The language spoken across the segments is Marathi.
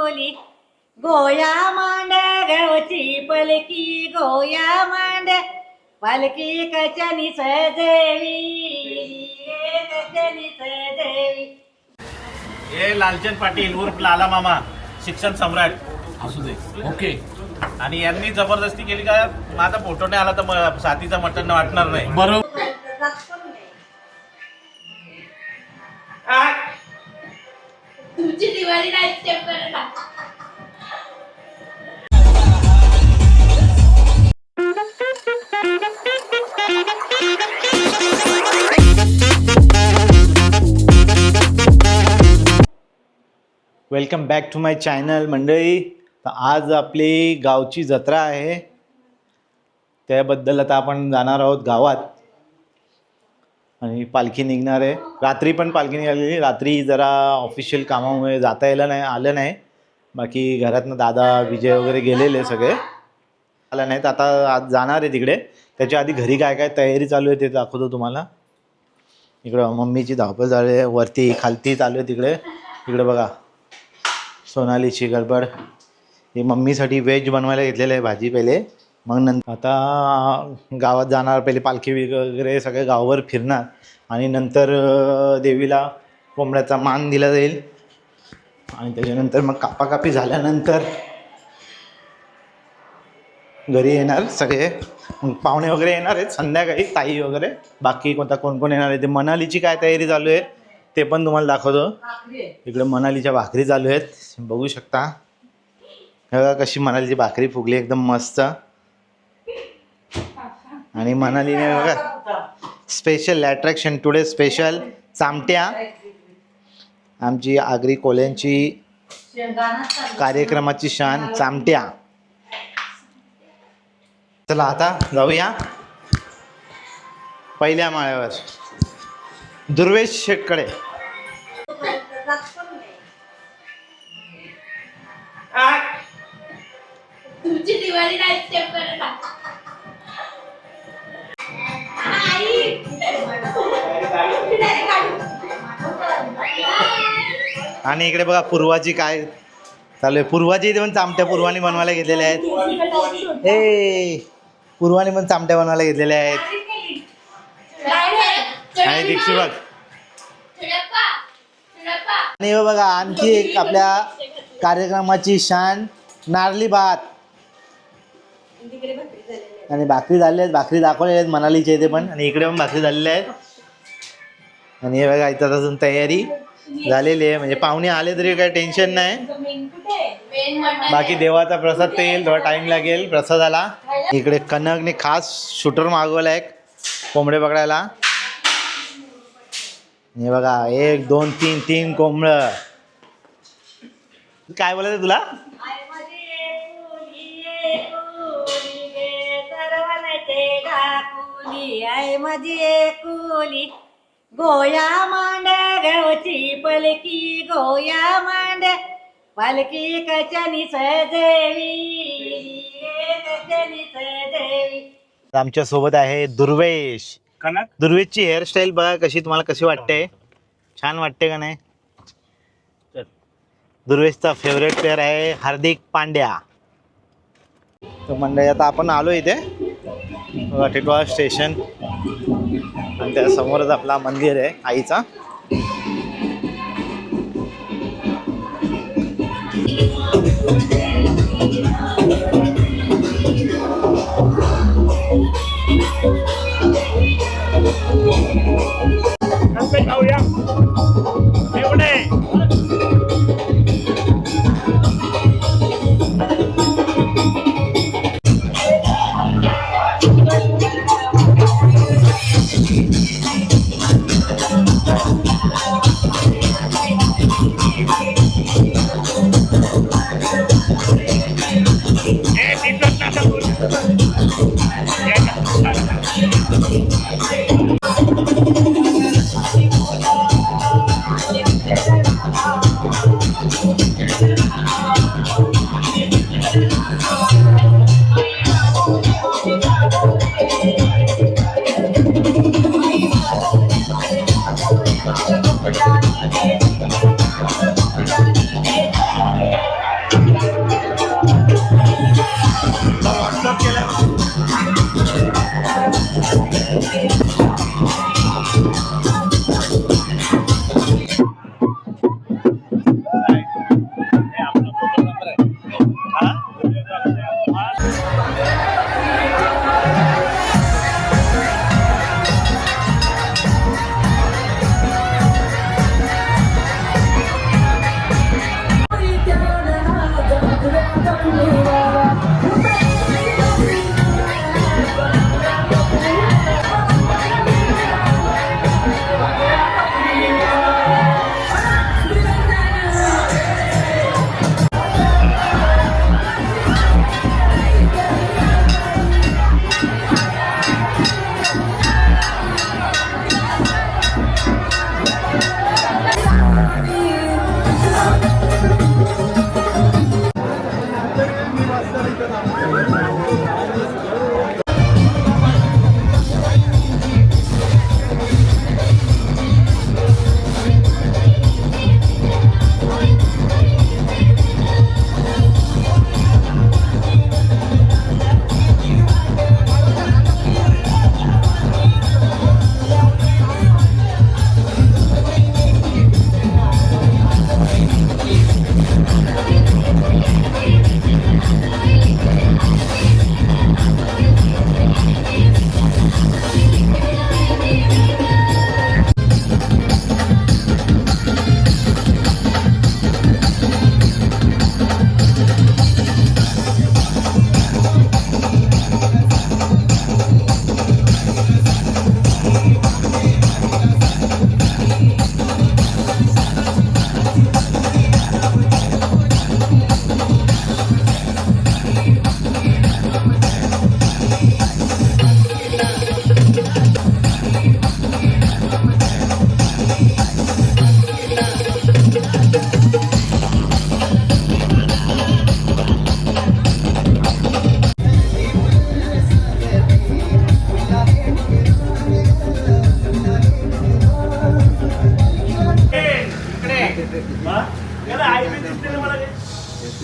कुली गोया मांड गावची पलकी गोया मांड पालकी कचनी सदेवी कचनी सदेवी. हे लालचंद पाटील उर्फ लाला मामा शिक्षण सम्राट असू दे. ओके. आणि यांनी जबरदस्ती केली का माझा फोटो नाही आला तर साथीचा मटण वाटणार नाही. बरोबर. तुमची दिवाळी नाही स्टेप करता. Welcome back to my channel मंडळी. तर आज आपली गावची जत्रा आहे, त्याबद्दल आता आपण जाणार आहोत गावात आणि पालखी निघणार आहे. रात्री पण पालखी निघालेली, रात्री जरा ऑफिशियल कामामुळे जाता आलं नाही. बाकी घरातनं दादा विजय वगैरे गेलेले सगळे आलं नाहीत. आता आज जाणार आहे तिकडे. त्याच्या आधी घरी काय काय तयारी चालू आहे ते दाखवतो तुम्हाला. इकडं मम्मीची धावपळ चालू आहे, वरती खालती चालू आहे तिकडे. इकडे बघा सोनालीची गडबड. हे मम्मीसाठी व्हेज बनवायला घेतलेलं आहे भाजी पहिले, मग नंतर आता गावात जाणार. पहिले पालखी वगैरे सगळे गावावर फिरणार आणि नंतर देवीला कोंबड्याचा मान दिला जाईल आणि त्याच्यानंतर मग कापाकापी झाल्यानंतर घरी येणार सगळे. मग पाहुणे वगैरे येणार आहेत संध्याकाळी, ताई वगैरे. बाकी कोण कोण येणार आहे ते. मनालीची काय तयारी चालू आहे ते पण तुम्हाला दाखवतो. इकडे मनालीच्या भाकरी चालू आहेत, बघू शकता. बघा कशी मनालीची भाकरी फुगली एकदम मस्त. आणि मनालीने बघा स्पेशल अट्रॅक्शन टुडे स्पेशल चामट्या. आमची आगरी कोल्यांची कार्यक्रमाची शान चामट्या. चला आता जाऊया पहिल्या माळ्यावर दुर्वेश शेटकडे. तुमची दिवाळी नाही स्टेप करता. आणि इकडे बघा पूर्वाची काय चालू आहे. पूर्वाची इथे पण चामट्या पूर्वानी बनवायला घेतलेल्या आहेत. हे पूर्वानी पण चामट्या बनवायला घेतलेल्या आहेत. आणि दीक्षी बघ. आणि हे बघा आणखी एक आपल्या कार्यक्रमाची शान नारली भात. आणि भाकरी झालेल्या आहेत, भाकरी दाखवलेल्या आहेत मनालीच्या इथे पण. आणि इकडे पण भाकरी झालेल्या आहेत. आणि हे बघा इथं अजून तयारी झालेली आहे, म्हणजे पाहुणे आले तरी काही टेन्शन नाही. बाकी देवाचा प्रसाद ते येईल, थोडा टाइम लागेल प्रसादाला. इकडे कनकने खास शूटर मागवला एक कोंबडे पकडायला. हे बघा 1 2 3 3 कोंबडं. काय बोलायचं तुला? आई माझी एकुली गोया मांड गावची पलकी गोया मांड पालकी कचनी सदेवी कचनी सदेवी. आमच्या सोबत आहे दुर्वेश. दुर्वेशची हेअरस्टाईल बघा कशी, तुम्हाला कशी वाटते? छान वाटते का नाही? दुर्वेशचा फेवरेट प्लेअर आहे हार्दिक पांड्या. तर मंडळी आता आपण आलो इथे बघा टिटवाळा स्टेशन आणि त्या समोरच आपला मंदिर आहे आईचा.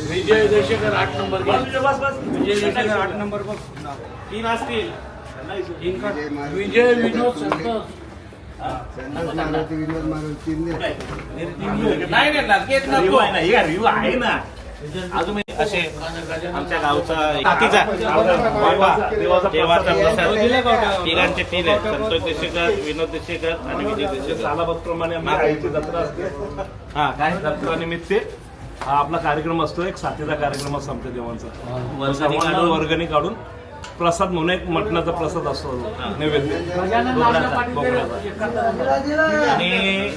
विजय दशेकर 8 नंबर विजय दशेकर 8 नंबर बघ. 3 असतील. विजय विनोद संतोष नाही लगेच नको आहे ना अजून असे आमच्या गावचा हातीचा देवाचा प्रसाद तिघांचे 3 आहेत. संतोष देशेकर, विनोद देशेकर आणि विजय देशेकर. सालाबादप्रमाणे आम्ही गाईची जत्रा असते. हा काय जत्रानिमित्त हा आपला कार्यक्रम असतो, एक साथीचा कार्यक्रम असतो आमच्या देवांचा. वर्गणी सर्वांना काढून वर्गणी काढून प्रसाद म्हणून एक मटणाचा प्रसाद असतो नैवेद्य बोकड्याचा. आणि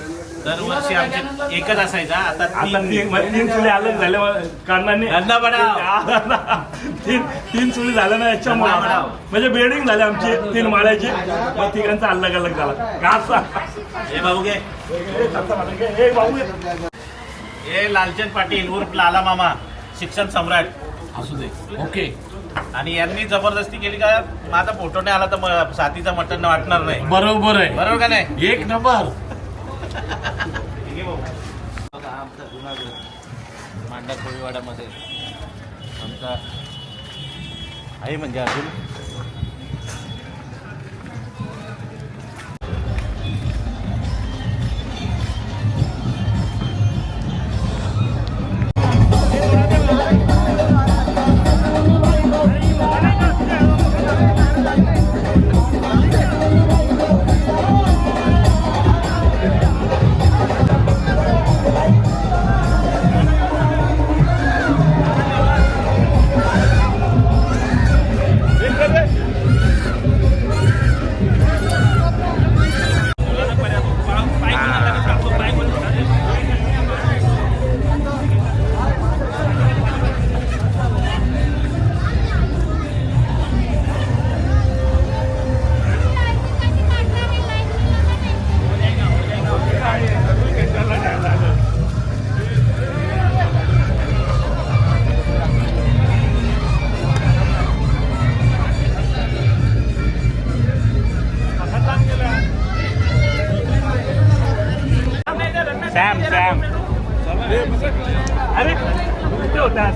दरवर्षी आमचे एकच असायचा. आता आता तीन चुली अलग झाल्या कारणाने तीन चुली झाल्या ना याच्यामुळे म्हणजे बेडिंग झाली आमची 3 माळ्याची. मग तिघांचा अलग अलग झाला घासा. हे भाऊ घे, हे भाऊ हे लालचंद पाटील उर्फ लाला मामा, शिक्षण सम्राट. असू दे. ओके. आणि यांनी जबरदस्ती केली का माझा फोटो नाही आला तर साथीचा मटण वाटणार नाही. बरोबर आहे. बरोबर का नाही? 1 नंबर. ठीक आहे भाऊ. आमचा जुनागड मांडा कोळीवाड्यामध्ये आमचा आहे म्हणजे अजून सॅम अरे कुठे होतास?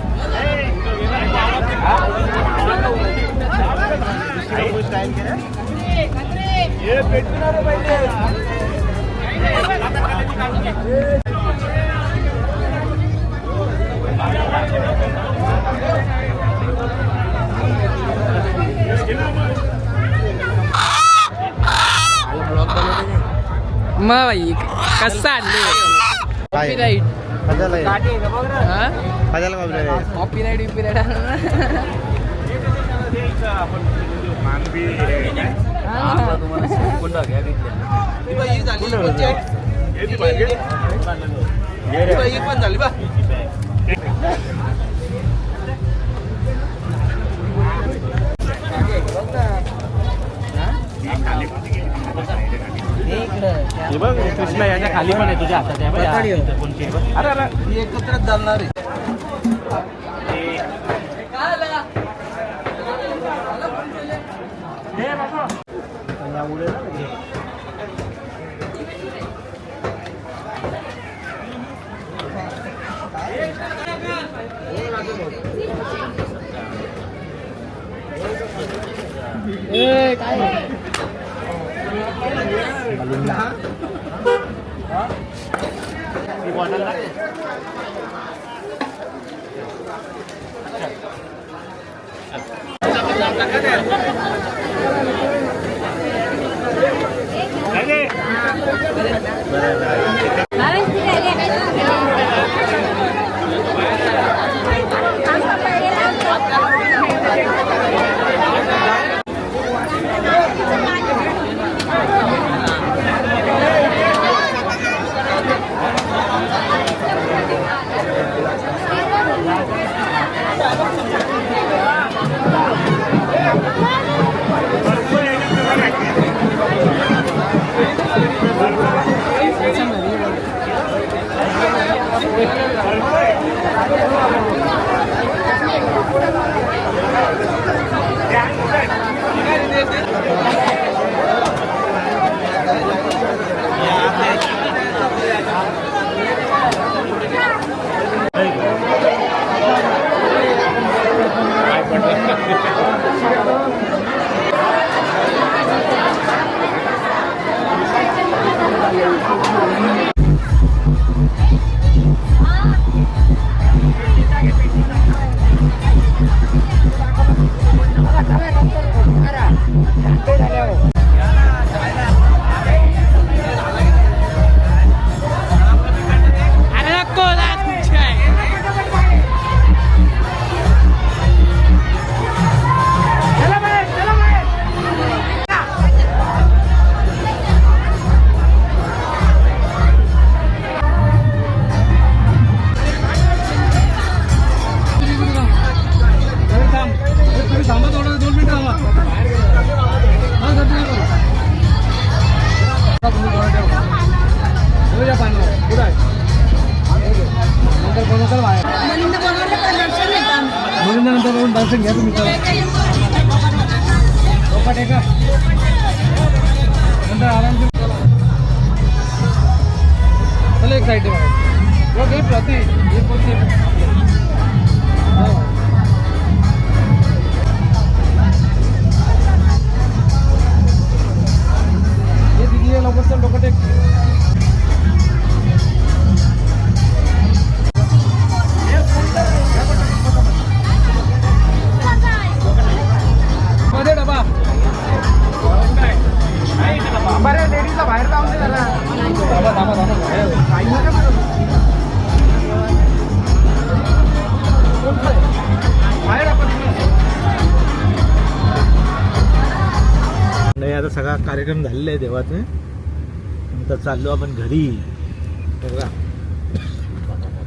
स्टाईल केलं मग भाई कसा कॉपीराईट कॉपीराईट कृष्णा याच्या खाली पण आहे तुझ्या हातात एकत्रच चालणार आहे. दर्शन घ्या तुम्ही आराम चलो एक साइड ओके प्रति ये दीजिए लोकेशन लोकेट नाही आता सगळा कार्यक्रम झालेला आहे देवाचे. नंतर चाललो आपण घरी. बघा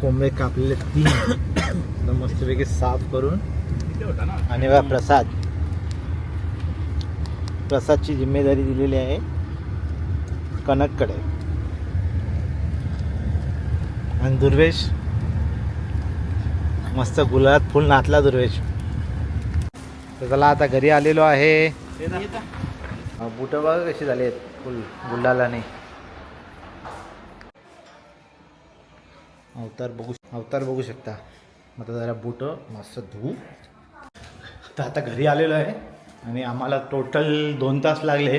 कोंबडे कापलेले 3 एकदम मस्तपैकी साफ करून. आणि बघा प्रसादची जिम्मेदारी दिलेली आहे कनककडे. आणि दुर्वेश मस्त गुलाबात फुल नाचला दुर्वेश. तर चला आता घरी आलेलो आहे. बुटं बघा कशी झाली आहेत फुल गुलालाने. अवतार बघू शकता. आता जरा बुटं मस्त धुवू. तर आता घरी आलेलो आहे आणि आम्हाला टोटल 2 तास लागले.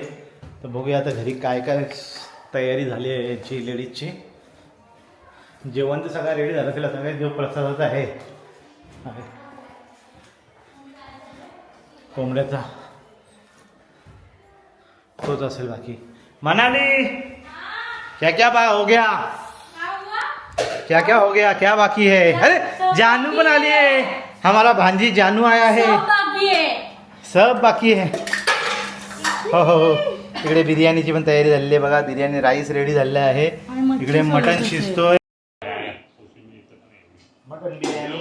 तर बघूया आता घरी काय काय तयारी झाली आहे याची लेडीजची. जेवण तर सगळं रेडी झालं असेल. सगळ्या देव प्रसादाचं आहे कोंबड्याचा तोच असेल. बाकी मनाली क्या क्या हो गया, क्या क्या हो गया, क्या बाकी है? अरे जानू पण आली आहे, हमारा भांजी जानू आया है. सब बाकी है. हो हो हो. इकडे बिर्याणीची पण तयारी झालेली आहे बघा. बिर्याणी राईस रेडी झालेला आहे. इकडे मटण शिजतोय. मटण बिर्याणी,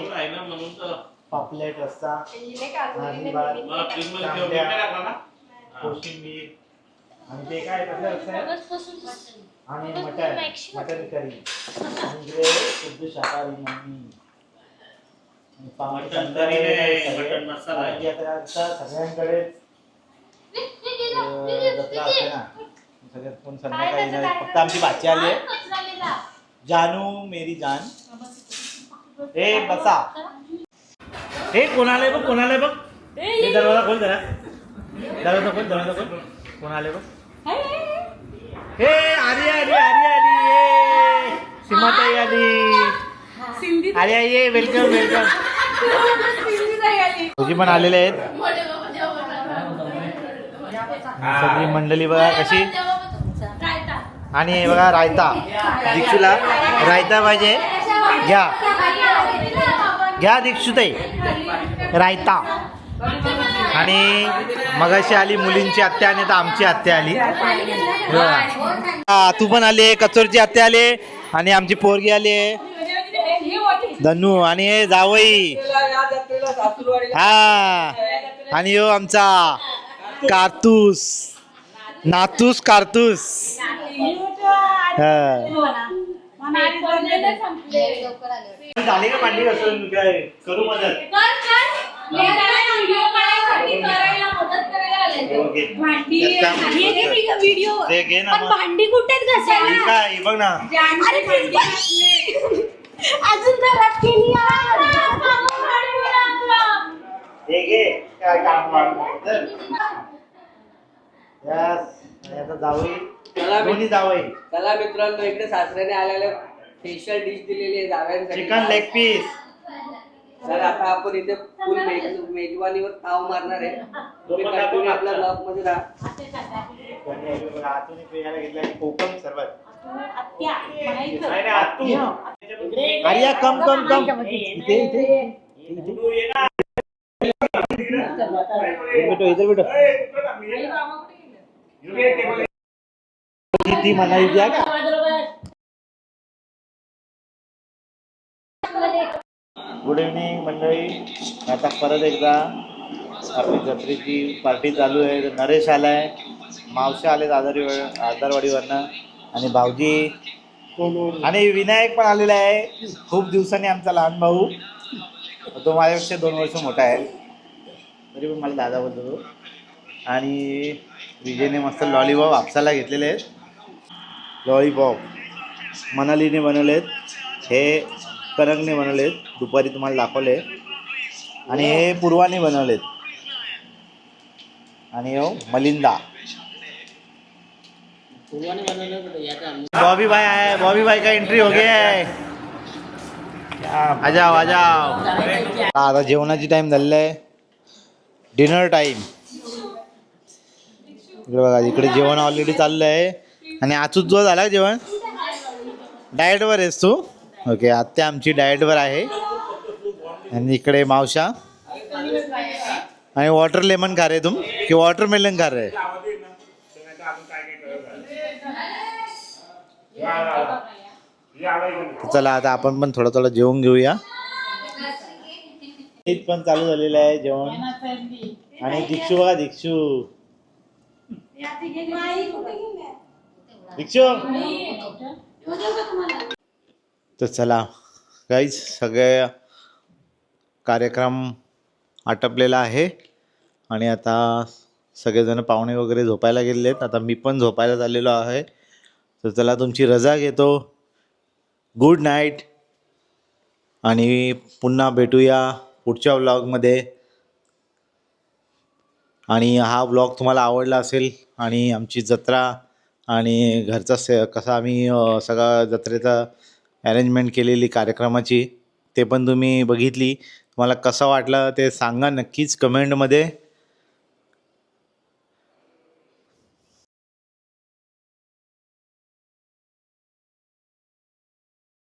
पापलेट, रस्सा, कोशिंबीर आणि ते काय कसं रस्सा आणि मटन करी. इकडे शुद्ध शाकाहारी मम्मी सगळ्यांकडे जत्रा असते ना. सगळ्यात कोण संध्याकाळी येणार. फक्त आमची बाची आली आहे, जानू मेरी जान. ए बसा. हे कोणाला बघ, कोणाला बघ. हे दरवाजा खोल जरा. दरवाजा खोल, दरवाजा खोल. कोण आले बघ. हे आर्या आली, आर्या आली. सीमाताई आली. आर्या ये, वेलकम वेलकम. तुझी पण आलेले आहेत सगळी मंडळी बघा कशी. आणि हे बघा रायता. दीक्षूला रायता पाहिजे, घ्या घ्या दीक्षूताई रायता. आणि मगाशी आली मुलींची आत्या आणि आता आमची आत्या आली. तू पण आली, कचोरची आत्या आली आणि आमची पोरगी आली धनू. आणि हे जावई हा. आणि हो आमचा कारतूस, नातूस कारतूस. झाली का भांडी घासून? काय करू मदत? भांडी कुठे काय बघ ना. अजून घरात केली. जावई जावई. चला मित्रांनो, इकडे सासऱ्याने आलेले स्पेशल डिश दिलेली आहे जावयांसाठी, चिकन लेग पीस. तर आता आपण इथे फुल मेजवानीवर ताव मारणार आहे. तुम्ही कंटिन्यू आपल्या ब्लॉग मध्ये राहा. कोकम सर्वात. आर्या कम कम कम. इथे इथे बेटो, इधर बेटो. किती म्हणाली द्या का. गुड इव्हनिंग मंडळी. आता परत एकदा आपली जत्रेची पार्टी चालू आहे. नरेश आलाय, मावशी आले आधारवाडीवरनं, आणि भाऊजी आणि विनायक पण आलेला आहे. खूप दिवसांनी आमचा लहान भाऊ. तो माझ्यापेक्षा 2 वर्ष मोठा आहे, तरी पण मला दादा बोलतो. आणि विजयने मस्त लॉलीपॉप आपसाला घेतलेले आहेत. लॉलीपॉप मनालीने बनवलेत, हे करंगने बनवलेत, दुपारी तुम्हाला दाखवले. आणि हे पूर्वाने बनवलेत. आणि हो मलिंदा. बॉबी भाई आहे, बॉबी भाई का एंट्री हो गया है. आ जाओ आ जाओ. आता जेवणाची टाइम झालेला आहे, डिनर टाइम. इकडे बघा, इकडे जेवण ऑलरेडी चाललं आहे. आणि आजूच जो झाला जेवण. डाएटवर आहेस तू? ओके. आत्या आमची डाएटवर आहे. आणि इकडे मावशा. आणि वॉटर लेमन खा रहे तुम कि वॉटरमेलन खा रहे? चला आता आपण पण थोडं थोडं जेवून घेऊया. पण चालू झालेलं आहे जेवण. आणि दीक्षू बघा, दीक्षू दीक्षू. तर चला गाईज, सगळे कार्यक्रम आटपलेला आहे. आणि आता सगळेजण पाहुणे वगैरे झोपायला गेलेले आहेत. आता मी पण झोपायला चाललेलो आहे. तर चला तुमची रजा घेतो. Good night. आणि पुन्हा भेटूया पुढच्या व्लॉगमध्ये. आणि हा व्लॉग तुम्हाला आवडला असेल आणि आमची जत्रा आणि घरचा कसा आम्ही सगळा जत्रेचा अरेंजमेंट केलेली कार्यक्रमाची ते पण तुम्ही बघितली. तुम्हाला कसं वाटलं ते सांगा नक्कीच कमेंटमध्ये.